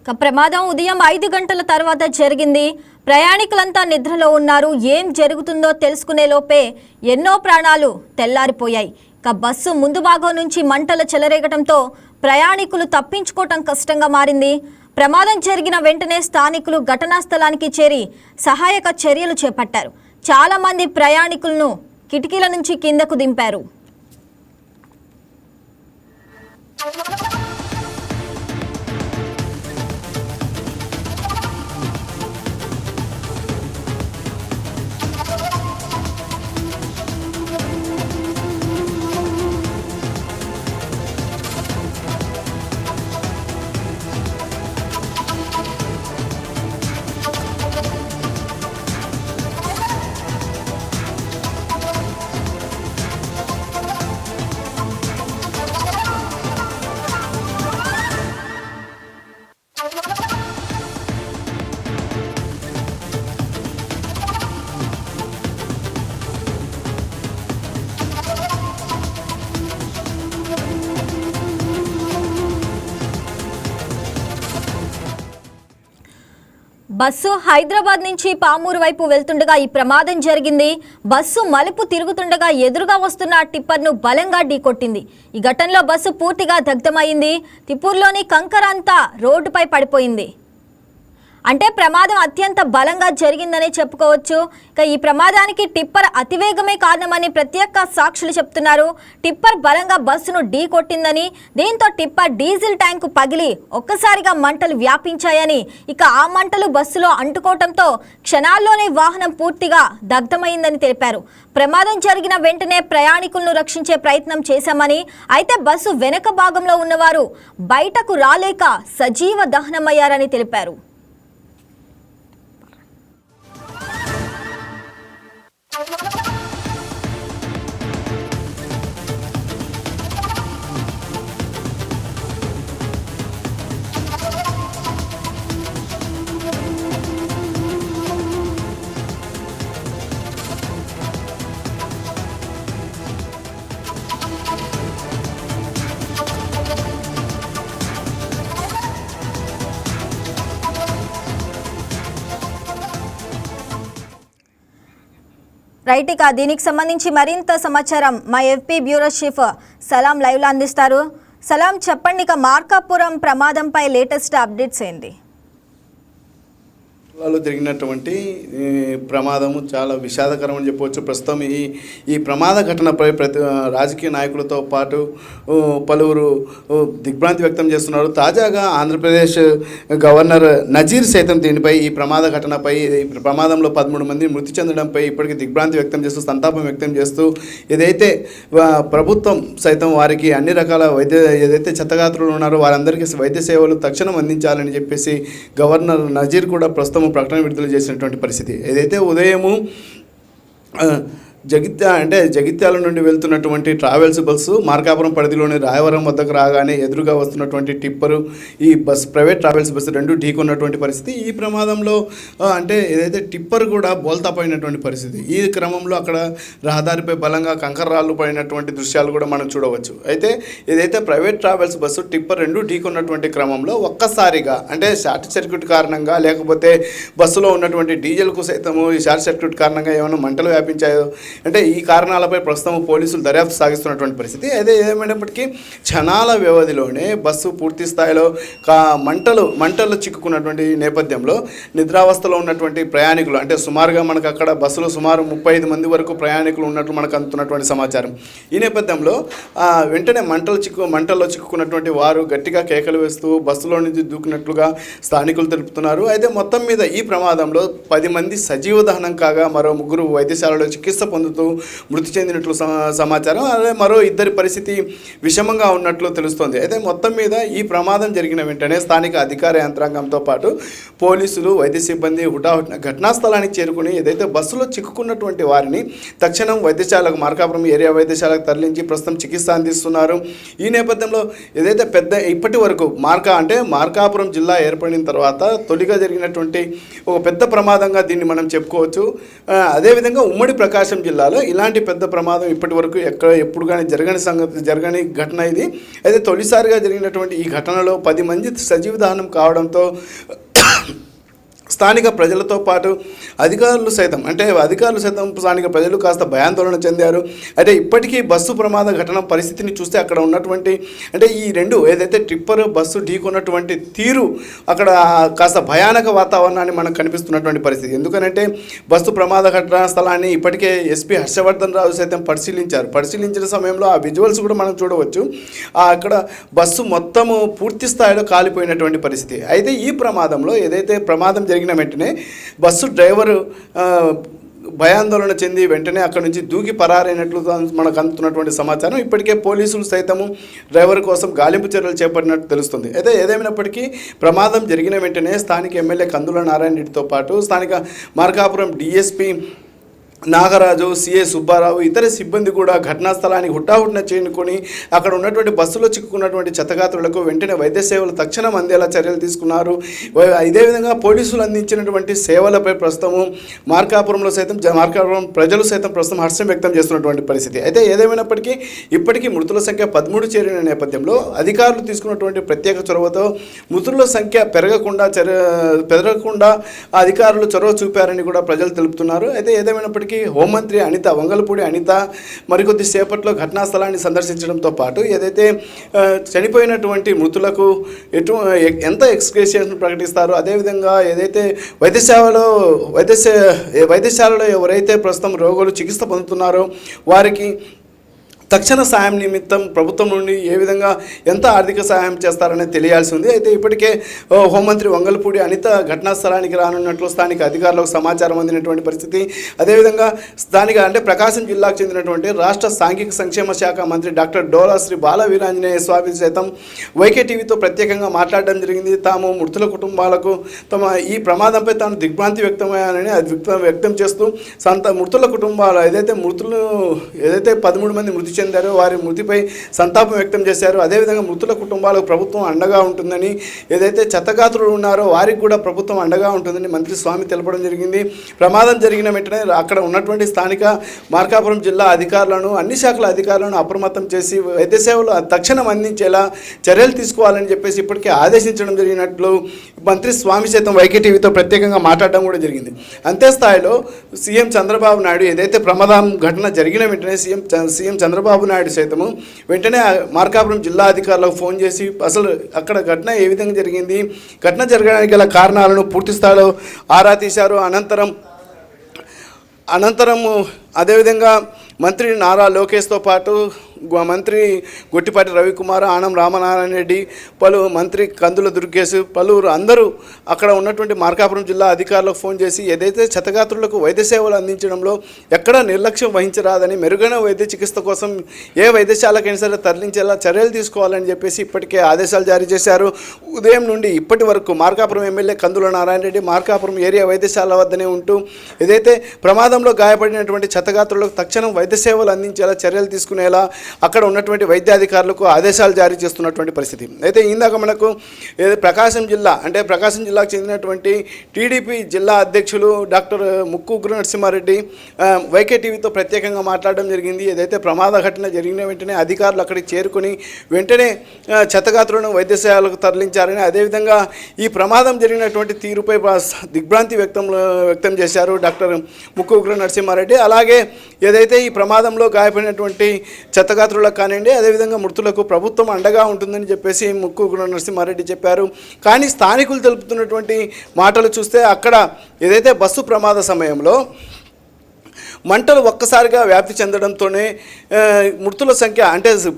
ప్రమాదం ఉదయం 5 గంటల తర్వాత జరిగింది. ప్రయాణికులంతా నిద్రలో ఉన్నారు. ఏం జరుగుతుందో తెలుసుకునే లోపే ఎన్నో ప్రాణాలు తెల్లారిపోయాయి. బస్సు ముందు భాగం నుంచి మంటలు చెలరేగడంతో ప్రయాణికులు తప్పించుకోవటం కష్టంగా మారింది. ప్రమాదం జరిగిన వెంటనే స్థానికులు ఘటనా స్థలానికి చేరి సహాయక చర్యలు చేపట్టారు. చాలా మంది ప్రయాణికులను కిటికీల నుంచి కిందకు దింపారు. బస్సు హైదరాబాద్ నుంచి పామూరు వైపు వెళ్తుండగా ఈ ప్రమాదం జరిగింది. బస్సు మలుపు తిరుగుతుండగా ఎదురుగా వస్తున్న టిప్పర్ను బలంగా ఢీకొట్టింది. ఈ ఘటనలో బస్సు పూర్తిగా దగ్ధమైంది. తిప్పూరులోని కంకర అంతా రోడ్డుపై పడిపోయింది. అంటే ప్రమాదం అత్యంత బలంగా జరిగిందని చెప్పుకోవచ్చు. ఇక ఈ ప్రమాదానికి టిప్పర్ అతివేగమే కారణమని ప్రత్యక్ష సాక్షులు చెప్తున్నారు. టిప్పర్ బలంగా బస్సును ఢీ కొట్టిందని, దీంతో టిప్పర్ డీజిల్ ట్యాంకు పగిలి ఒక్కసారిగా మంటలు వ్యాపించాయని, ఇక ఆ మంటలు బస్సులో అంటుకోవడంతో క్షణాల్లోనే వాహనం పూర్తిగా దగ్ధమైందని తెలిపారు. ప్రమాదం జరిగిన వెంటనే ప్రయాణికులను రక్షించే ప్రయత్నం చేశామని, అయితే బస్సు వెనక భాగంలో ఉన్నవారు బయటకు రాలేక సజీవ దహనమయ్యారని తెలిపారు. రైట్, ఇక దీనికి సంబంధించి మరింత సమాచారం మా ఎఫ్పీ బ్యూరో చీఫ్ సలాం లైవ్లో అందిస్తారు. సలాం, చెప్పండి, ఇక మార్కాపురం ప్రమాదంపై లేటెస్ట్ అప్డేట్స్ ఏంటి? లో జరిగినటువంటి ప్రమాదము చాలా విషాదకరం అని చెప్పవచ్చు. ప్రస్తుతం ఈ ప్రమాద ఘటనపై రాజకీయ నాయకులతో పాటు పలువురు దిగ్భ్రాంతి వ్యక్తం చేస్తున్నారు. తాజాగా ఆంధ్రప్రదేశ్ గవర్నర్ నజీర్ సైతం దీనిపై ఈ ప్రమాద ఘటనపై ప్రమాదంలో 13 మంది మృతి చెందడంపై ఇప్పటికీ దిగ్భ్రాంతి వ్యక్తం చేస్తూ సంతాపం వ్యక్తం చేస్తూ ఏదైతే ప్రభుత్వం సైతం వారికి అన్ని రకాల ఏదైతే చెత్తగాత్రులు ఉన్నారో వారందరికీ వైద్య సేవలు తక్షణం అందించాలని చెప్పేసి గవర్నర్ నజీర్ కూడా ప్రస్తుతం ప్రకటన విడుదల చేసినటువంటి పరిస్థితి. ఏదైతే ఉదయము జగిత్యాల నుండి వెళ్తున్నటువంటి ట్రావెల్స్ బస్సు మార్కాపురం పరిధిలోని రాయవరం వద్దకు రాగానే ఎదురుగా వస్తున్నటువంటి టిప్పరు ఈ ప్రైవేట్ ట్రావెల్స్ బస్సు రెండు ఢీకొన్నటువంటి పరిస్థితి. ఈ ప్రమాదంలో ఏదైతే టిప్పర్ కూడా బోల్తా పడినటువంటి పరిస్థితి. ఈ క్రమంలో అక్కడ రహదారిపై బలంగా కంకర్రాళ్ళు పడినటువంటి దృశ్యాలు కూడా మనం చూడవచ్చు. అయితే ఏదైతే ప్రైవేట్ ట్రావెల్స్ బస్సు టిప్పర్ రెండు ఢీకొన్నటువంటి క్రమంలో ఒక్కసారిగా షార్ట్ సర్క్యూట్ కారణంగా, లేకపోతే బస్సులో ఉన్నటువంటి డీజిల్కు సైతము ఈ షార్ట్ సర్క్యూట్ కారణంగా ఏమైనా మంటలు వ్యాపించాయో ఈ కారణాలపై ప్రస్తుతం పోలీసులు దర్యాప్తు సాగిస్తున్నటువంటి పరిస్థితి. అయితే ఏమైనప్పటికీ క్షణాల వ్యవధిలోనే బస్సు పూర్తి స్థాయిలో మంటల్లో చిక్కుకున్నటువంటి నేపథ్యంలో నిద్రావస్థలో ఉన్నటువంటి ప్రయాణికులు సుమారుగా మనకు అక్కడ బస్సులో సుమారు 35 మంది వరకు ప్రయాణికులు ఉన్నట్లు మనకు అందుతున్నటువంటి సమాచారం. ఈ నేపథ్యంలో వెంటనే మంటల్లో చిక్కుకున్నటువంటి వారు గట్టిగా కేకలు వేస్తూ బస్సులో నుంచి దూకినట్లుగా స్థానికులు తెలుపుతున్నారు. అయితే మొత్తం మీద ఈ ప్రమాదంలో 10 మంది సజీవ దహనం కాగా మరో 3 వైద్యశాలలో చికిత్స పొందుతూ మృతి చెందినట్లు సమాచారం. అదే మరో 2 పరిస్థితి విషమంగా ఉన్నట్లు తెలుస్తోంది. అయితే మొత్తం మీద ఈ ప్రమాదం జరిగిన వెంటనే స్థానిక అధికార యంత్రాంగంతో పాటు పోలీసులు, వైద్య సిబ్బంది హుటాహుటిన ఘటనా స్థలానికి చేరుకుని ఏదైతే బస్సులో చిక్కుకున్నటువంటి వారిని తక్షణం వైద్యశాలకు, మార్కాపురం ఏరియా వైద్యశాలకు తరలించి ప్రస్తుతం చికిత్స అందిస్తున్నారు. ఈ నేపథ్యంలో ఏదైతే ఇప్పటి వరకు మార్కాపురం జిల్లా ఏర్పడిన తర్వాత తొలిగా జరిగినటువంటి ఒక పెద్ద ప్రమాదంగా దీన్ని మనం చెప్పుకోవచ్చు. అదేవిధంగా ఉమ్మడి ప్రకాశం జిల్లా జిల్లాలో ఇలాంటి పెద్ద ప్రమాదం ఇప్పటి వరకు ఎప్పుడు కానీ జరగని ఘటన ఇది. అయితే తొలిసారిగా జరిగినటువంటి ఈ ఘటనలో 10 మంది సజీవ దహనం కావడంతో స్థానిక ప్రజలతో పాటు అధికారులు సైతం స్థానిక ప్రజలు కాస్త భయాందోళన చెందారు. అయితే ఇప్పటికీ బస్సు ప్రమాద ఘటన పరిస్థితిని చూస్తే అక్కడ ఉన్నటువంటి అంటే ఈ రెండు ఏదైతే టిప్పర్ బస్సు ఢీకొన్నటువంటి తీరు అక్కడ కాస్త భయానక వాతావరణాన్ని మనకు కనిపిస్తున్నటువంటి పరిస్థితి. ఎందుకనంటే బస్సు ప్రమాద ఘటనా స్థలాన్ని ఇప్పటికే ఎస్పీ హర్షవర్ధన్ రావు సైతం పరిశీలించిన సమయంలో ఆ విజువల్స్ కూడా మనం చూడవచ్చు. అక్కడ బస్సు మొత్తము పూర్తి స్థాయిలో కాలిపోయినటువంటి పరిస్థితి. అయితే ఈ ప్రమాదంలో ఏదైతే ప్రమాదం జరిగిన వెంటనే బస్సు డ్రైవరు భయాందోళన చెంది వెంటనే అక్కడి నుంచి దూకి పరారైనట్లు మనకు అందుతున్నటువంటి సమాచారం. ఇప్పటికే పోలీసులు సైతము డ్రైవర్ కోసం గాలింపు చర్యలు చేపట్టినట్టు తెలుస్తుంది. అయితే ఏదేమైనప్పటికీ ప్రమాదం జరిగిన వెంటనే స్థానిక ఎమ్మెల్యే కందుల నారాయణ రెడ్డితో పాటు స్థానిక మార్కాపురం డిఎస్పీ నాగరాజు, సిఏ సుబ్బారావు, ఇతర సిబ్బంది కూడా ఘటనా స్థలానికి హుటాహుటిన చేరుకొని అక్కడ ఉన్నటువంటి బస్సులో చిక్కుకున్నటువంటి చెత్తగాత్రులకు వెంటనే వైద్య సేవలు తక్షణం అందేలా చర్యలు తీసుకున్నారు. ఇదే విధంగా పోలీసులు అందించినటువంటి సేవలపై ప్రస్తుతము మార్కాపురం ప్రజలు సైతం ప్రస్తుతం హర్షం వ్యక్తం చేస్తున్నటువంటి పరిస్థితి. అయితే ఏదేమైనప్పటికీ ఇప్పటికీ మృతుల సంఖ్య 13 చేరిన నేపథ్యంలో అధికారులు తీసుకున్నటువంటి ప్రత్యేక చొరవతో మృతుల సంఖ్య పెరగకుండా అధికారులు చొరవ చూపారని కూడా ప్రజలు తెలుపుతున్నారు. అయితే ఏదేమైనప్పటికీ హోంమంత్రి వంగలపూడి అనిత మరికొద్ది సేపట్లో ఘటనా స్థలాన్ని సందర్శించడంతో పాటు ఏదైతే చనిపోయినటువంటి మృతులకు ఎంత ఎక్స్గ్రేషియన్ ప్రకటిస్తారో అదేవిధంగా ఏదైతే వైద్యశాలలో ఎవరైతే ప్రస్తుతం రోగులు చికిత్స పొందుతున్నారో వారికి తక్షణ సాయం నిమిత్తం ప్రభుత్వం నుండి ఏ విధంగా ఎంత ఆర్థిక సహాయం చేస్తారనేది తెలియాల్సి ఉంది. అయితే ఇప్పటికే హోంమంత్రి వంగలపూడి అనిత ఘటనా స్థలానికి రానున్నట్లు స్థానిక అధికారులకు సమాచారం అందినటువంటి పరిస్థితి. అదేవిధంగా ప్రకాశం జిల్లాకు చెందినటువంటి రాష్ట్ర సాంఘిక సంక్షేమ శాఖ మంత్రి డాక్టర్ డోలా శ్రీ బాల వీరాంజనేయ స్వామి సైతం వైకే టీవీతో ప్రత్యేకంగా మాట్లాడడం జరిగింది. తాము మృతుల కుటుంబాలకు ఈ ప్రమాదంపై తాను దిగ్భ్రాంతి వ్యక్తమయ్యానని అది వ్యక్తం చేస్తూ మృతుల కుటుంబాలు ఏదైతే 13 మంది మృతి చెందారో వారి మృతిపై సంతాపం వ్యక్తం చేశారు. అదేవిధంగా మృతుల కుటుంబాలకు ప్రభుత్వం అండగా ఉంటుందని, ఏదైతే చెత్తగాత్రులు ఉన్నారో వారికి కూడా ప్రభుత్వం అండగా ఉంటుందని మంత్రి స్వామి తెలపడం జరిగింది. ప్రమాదం జరిగిన వెంటనే అక్కడ ఉన్నటువంటి స్థానిక మార్కాపురం జిల్లా అధికారులను, అన్ని శాఖల అధికారులను అప్రమత్తం చేసి వైద్య సేవలు తక్షణం అందించేలా చర్యలు తీసుకోవాలని చెప్పేసి ఇప్పటికే ఆదేశించడం జరిగినట్లు మంత్రి స్వామి సైతం వైకే టీవీతో ప్రత్యేకంగా మాట్లాడడం కూడా జరిగింది. అంతే స్థాయిలో సీఎం చంద్రబాబు నాయుడు ఏదైతే ప్రమాదం ఘటన జరిగిన వెంటనే సీఎం చంద్రబాబు నాయుడు సైతము వెంటనే మార్కాపురం జిల్లా అధికారులకు ఫోన్ చేసి అసలు అక్కడ ఘటన ఏ విధంగా జరిగింది, ఘటన జరగడానికి గల కారణాలను పూర్తి స్థాయిలో ఆరా తీశారు. అనంతరము అదేవిధంగా మంత్రి నారా లోకేష్తో పాటు మంత్రి గొట్టిపాటి రవికుమార్, ఆనం రామనారాయణ రెడ్డి, మంత్రి కందుల దుర్గేశ్, పలువురు అందరూ అక్కడ ఉన్నటువంటి మార్కాపురం జిల్లా అధికారులకు ఫోన్ చేసి ఏదైతే చెత్తగాత్రులకు వైద్య సేవలు అందించడంలో ఎక్కడా నిర్లక్ష్యం వహించరాదని, మెరుగైన వైద్య చికిత్స కోసం ఏ వైద్యశాలకైనా సరే తరలించేలా చర్యలు తీసుకోవాలని చెప్పేసి ఇప్పటికే ఆదేశాలు జారీ చేశారు. ఉదయం నుండి ఇప్పటి వరకు మార్కాపురం ఎమ్మెల్యే కందుల నారాయణ రెడ్డి మార్కాపురం ఏరియా వైద్యశాల వద్దనే ఉంటూ ఏదైతే ప్రమాదంలో గాయపడినటువంటి చెత్తగాత్రులకు తక్షణం వైద్య సేవలు అందించేలా చర్యలు తీసుకునేలా అక్కడ ఉన్నటువంటి వైద్యాధికారులకు ఆదేశాలు జారీ చేస్తున్నటువంటి పరిస్థితి. అయితే ఇందాక మనకు ప్రకాశం జిల్లాకు చెందినటువంటి టీడీపీ జిల్లా అధ్యక్షులు డాక్టర్ ముక్కు ఉగ్ర నరసింహారెడ్డి వైకే టీవీతో ప్రత్యేకంగా మాట్లాడడం జరిగింది. ఏదైతే ప్రమాద ఘటన జరిగిన వెంటనే అధికారులు అక్కడికి చేరుకొని వెంటనే చెత్తగాత్రులను వైద్యశాలకు తరలించారని, అదేవిధంగా ఈ ప్రమాదం జరిగినటువంటి తీరుపై దిగ్భ్రాంతి వ్యక్తం చేశారు డాక్టర్ ముక్కు ఉగ్ర నరసింహారెడ్డి. అలాగే ఏదైతే ఈ ప్రమాదంలో గాయపడినటువంటి చెత్తగాత్రులకు కానివ్వండి, అదేవిధంగా మృతులకు ప్రభుత్వం అండగా ఉంటుందని చెప్పేసి ముక్కు ఉగ్ర నరసింహారెడ్డి చెప్పారు. కానీ స్థానికులు తెలుపుతున్నటువంటి మాటలు చూస్తే అక్కడ ఏదైతే బస్సు ప్రమాద సమయంలో మంటలు ఒక్కసారిగా వ్యాప్తి చెందడంతోనే మృతుల సంఖ్య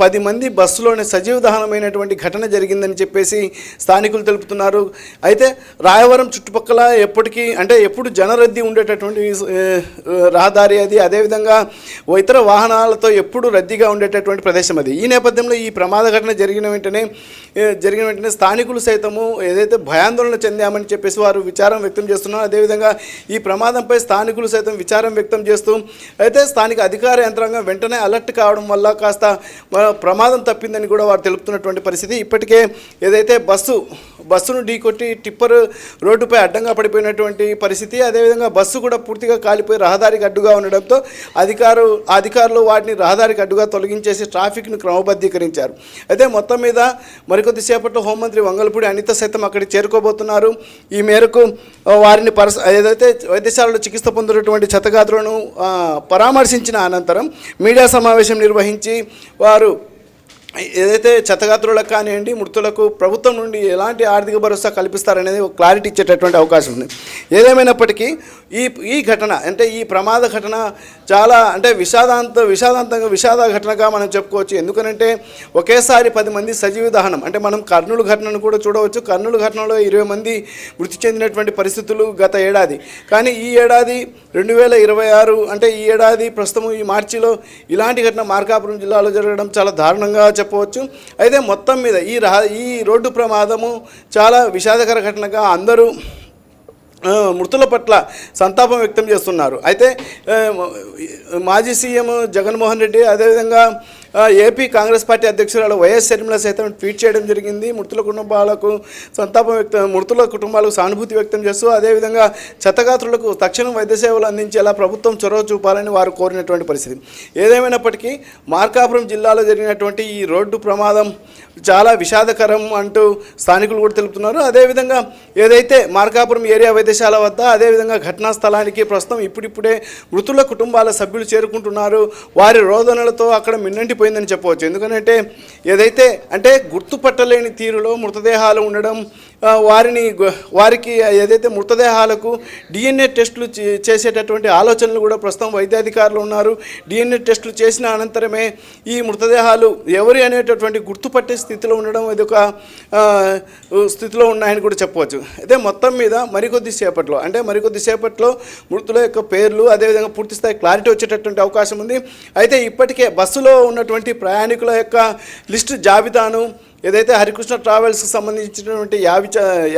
10 మంది బస్సులోనే సజీవ దహనమైనటువంటి ఘటన జరిగిందని చెప్పేసి స్థానికులు తెలుపుతున్నారు. అయితే రాయవరం చుట్టుపక్కల ఎప్పుడు జనరద్దీ ఉండేటటువంటి రహదారి అది, అదేవిధంగా ఇతర వాహనాలతో ఎప్పుడు రద్దీగా ఉండేటటువంటి ప్రదేశం అది. ఈ నేపథ్యంలో ఈ ప్రమాద ఘటన జరిగిన వెంటనే స్థానికులు సైతము ఏదైతే భయాందోళన చెందామని చెప్పేసి వారు విచారం వ్యక్తం చేస్తున్నారు. అదేవిధంగా ఈ ప్రమాదంపై స్థానికులు సైతం విచారం వ్యక్తం చేస్తూ తెలియజేస్తూ అయితే స్థానిక అధికార యంత్రాంగం వెంటనే అలర్ట్ కావడం వల్ల కాస్త ప్రమాదం తప్పిందని కూడా వారు తెలుపుతున్నటువంటి పరిస్థితి. ఇప్పటికే ఏదైతే బస్సును ఢీకొట్టి టిప్పర్ రోడ్డుపై అడ్డంగా పడిపోయినటువంటి పరిస్థితి, అదేవిధంగా బస్సు కూడా పూర్తిగా కాలిపోయి రహదారికి అడ్డుగా ఉండడంతో అధికారులు వాటిని రహదారికి అడ్డుగా తొలగించేసి ట్రాఫిక్ను క్రమబద్ధీకరించారు. అయితే మొత్తం మీద మరికొద్ది సేపట్లో హోంమంత్రి వంగలపూడి అనిత సైతం అక్కడికి చేరుకోబోతున్నారు. ఈ మేరకు వారిని ఏదైతే వైద్యశాలలో చికిత్స పొందినటువంటి క్షతగాత్రులను పరామర్శించిన అనంతరం మీడియా సమావేశం నిర్వహించి వారు ఏదైతే క్షతగాత్రులకు కానివ్వండి మృతులకు ప్రభుత్వం నుండి ఎలాంటి ఆర్థిక భరోసా కల్పిస్తారనేది ఒక క్లారిటీ ఇచ్చేటటువంటి అవకాశం ఉంది. ఏదేమైనప్పటికీ ఈ ఘటన అంటే ఈ ప్రమాద ఘటన చాలా అంటే విషాద ఘటనగా మనం చెప్పుకోవచ్చు. ఎందుకనంటే ఒకేసారి 10 మంది సజీవ దహనం, అంటే మనం కర్నూలు ఘటనను కూడా చూడవచ్చు. కర్నూలు ఘటనలో 20 మంది మృతి చెందినటువంటి పరిస్థితులు గత ఏడాది. కానీ ఈ ఏడాది 2026 అంటే ఈ ఏడాది ప్రస్తుతం ఈ మార్చిలో ఇలాంటి ఘటన మార్కాపురం జిల్లాలో జరగడం చాలా దారుణంగా చెప్పవచ్చు. అయితే మొత్తం మీద ఈ రోడ్డు ప్రమాదము చాలా విషాదకర ఘటనగా అందరూ మృతుల పట్ల సంతాపం వ్యక్తం చేస్తున్నారు. అయితే మాజీ సీఎం జగన్మోహన్ రెడ్డి, అదేవిధంగా ఏపీ కాంగ్రెస్ పార్టీ అధ్యక్షురాలు వైఎస్ షర్మిల సైతం ట్వీట్ చేయడం జరిగింది. మృతుల కుటుంబాలకు సానుభూతి వ్యక్తం చేస్తూ అదేవిధంగా క్షతగాత్రులకు తక్షణం వైద్య సేవలు అందించేలా ప్రభుత్వం చొరవ చూపాలని వారు కోరినటువంటి పరిస్థితి. ఏదేమైనప్పటికీ మార్కాపురం జిల్లాలో జరిగినటువంటి ఈ రోడ్డు ప్రమాదం చాలా విషాదకరం అంటూ స్థానికులు కూడా తెలుపుతున్నారు. అదేవిధంగా ఏదైతే మార్కాపురం ఏరియా వైద్యశాల వద్ద అదేవిధంగా ఘటనా స్థలానికి ప్రస్తుతం ఇప్పుడిప్పుడే మృతుల కుటుంబాల సభ్యులు చేరుకుంటున్నారు. వారి రోదనలతో అక్కడ మిన్నంటిపోయిందని చెప్పవచ్చు. ఎందుకంటే ఏదైతే అంటే గుర్తుపట్టలేని తీరులో మృతదేహాలు ఉండడం, వారికి ఏదైతే మృతదేహాలకు డిఎన్ఏ టెస్టులు చేసేటటువంటి ఆలోచనలు కూడా ప్రస్తుతం వైద్యాధికారులు ఉన్నారు. డిఎన్ఏ టెస్టులు చేసిన అనంతరమే ఈ మృతదేహాలు ఎవరి అనేటటువంటి గుర్తుపట్టే స్థితిలో ఉండడం ఇది ఒక స్థితిలో ఉన్నాయని కూడా చెప్పవచ్చు. అయితే మొత్తం మీద మరికొద్ది సేపట్లో మృతుల యొక్క పేర్లు అదేవిధంగా పూర్తిస్థాయి క్లారిటీ వచ్చేటటువంటి అవకాశం ఉంది. అయితే ఇప్పటికే బస్సులో ఉన్నటువంటి ప్రయాణికుల యొక్క లిస్టు జాబితాను ఏదైతే హరికృష్ణ ట్రావెల్స్కి సంబంధించినటువంటి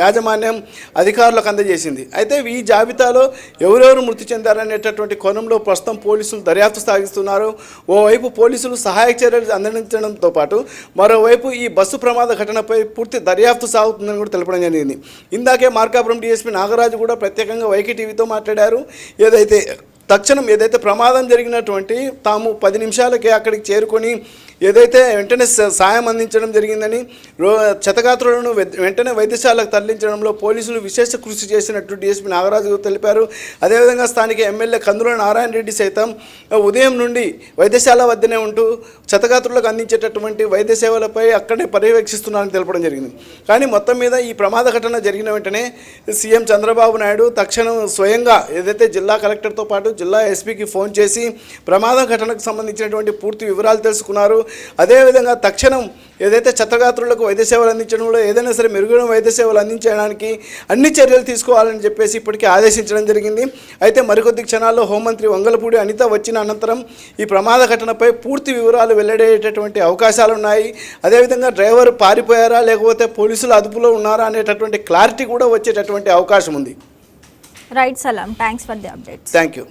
యాజమాన్యం అధికారులకు అందజేసింది. అయితే ఈ జాబితాలో ఎవరెవరు మృతి చెందారనేటటువంటి కోణంలో ప్రస్తుతం పోలీసులు దర్యాప్తు సాగిస్తున్నారు. ఓవైపు పోలీసులు సహాయక చర్యలు అందించడంతో పాటు మరోవైపు ఈ బస్సు ప్రమాద ఘటనపై పూర్తి దర్యాప్తు సాగుతుందని కూడా తెలపడం జరిగింది. ఇందాకే మార్కాపురం డీఎస్పీ నాగరాజు కూడా ప్రత్యేకంగా వైకే టీవీతో మాట్లాడారు. తక్షణం ఏదైతే ప్రమాదం జరిగినటువంటి తాము 10 నిమిషాలకే అక్కడికి చేరుకొని ఏదైతే వెంటనే సాయం అందించడం జరిగిందని, క్షతగాత్రులను వెంటనే వైద్యశాలకు తరలించడంలో పోలీసులు విశేష కృషి చేసినట్టు డీఎస్పీ నాగరాజు తెలిపారు. అదేవిధంగా స్థానిక ఎమ్మెల్యే కందుల నారాయణ రెడ్డి సైతం ఉదయం నుండి వైద్యశాల వద్దనే ఉంటూ క్షతగాత్రులకు అందించేటటువంటి వైద్య సేవలపై అక్కడే పర్యవేక్షిస్తున్నారని తెలపడం జరిగింది. కానీ మొత్తం మీద ఈ ప్రమాద ఘటన జరిగిన వెంటనే సీఎం చంద్రబాబు నాయుడు తక్షణం స్వయంగా ఏదైతే జిల్లా కలెక్టర్తో పాటు జిల్లా ఎస్పీకి ఫోన్ చేసి ప్రమాద ఘటనకు సంబంధించినటువంటి పూర్తి వివరాలు తెలుసుకున్నారు. అదేవిధంగా తక్షణం ఏదైతే క్షతగాత్రులకు వైద్య సేవలు అందించడంలో ఏదైనా సరే మెరుగైన వైద్య సేవలు అందించడానికి అన్ని చర్యలు తీసుకోవాలని చెప్పేసి ఇప్పటికే ఆదేశించడం జరిగింది. అయితే మరికొద్ది క్షణాల్లో హోంమంత్రి వంగలపూడి అనిత వచ్చిన అనంతరం ఈ ప్రమాద ఘటనపై పూర్తి వివరాలు వెల్లడయ్యేటటువంటి అవకాశాలు ఉన్నాయి. అదేవిధంగా డ్రైవర్ పారిపోయారా లేకపోతే పోలీసులు అదుపులో ఉన్నారా అనేటటువంటి క్లారిటీ కూడా వచ్చేటటువంటి అవకాశం ఉంది. రైట్ సలాం, thanks for the updates. Thank you.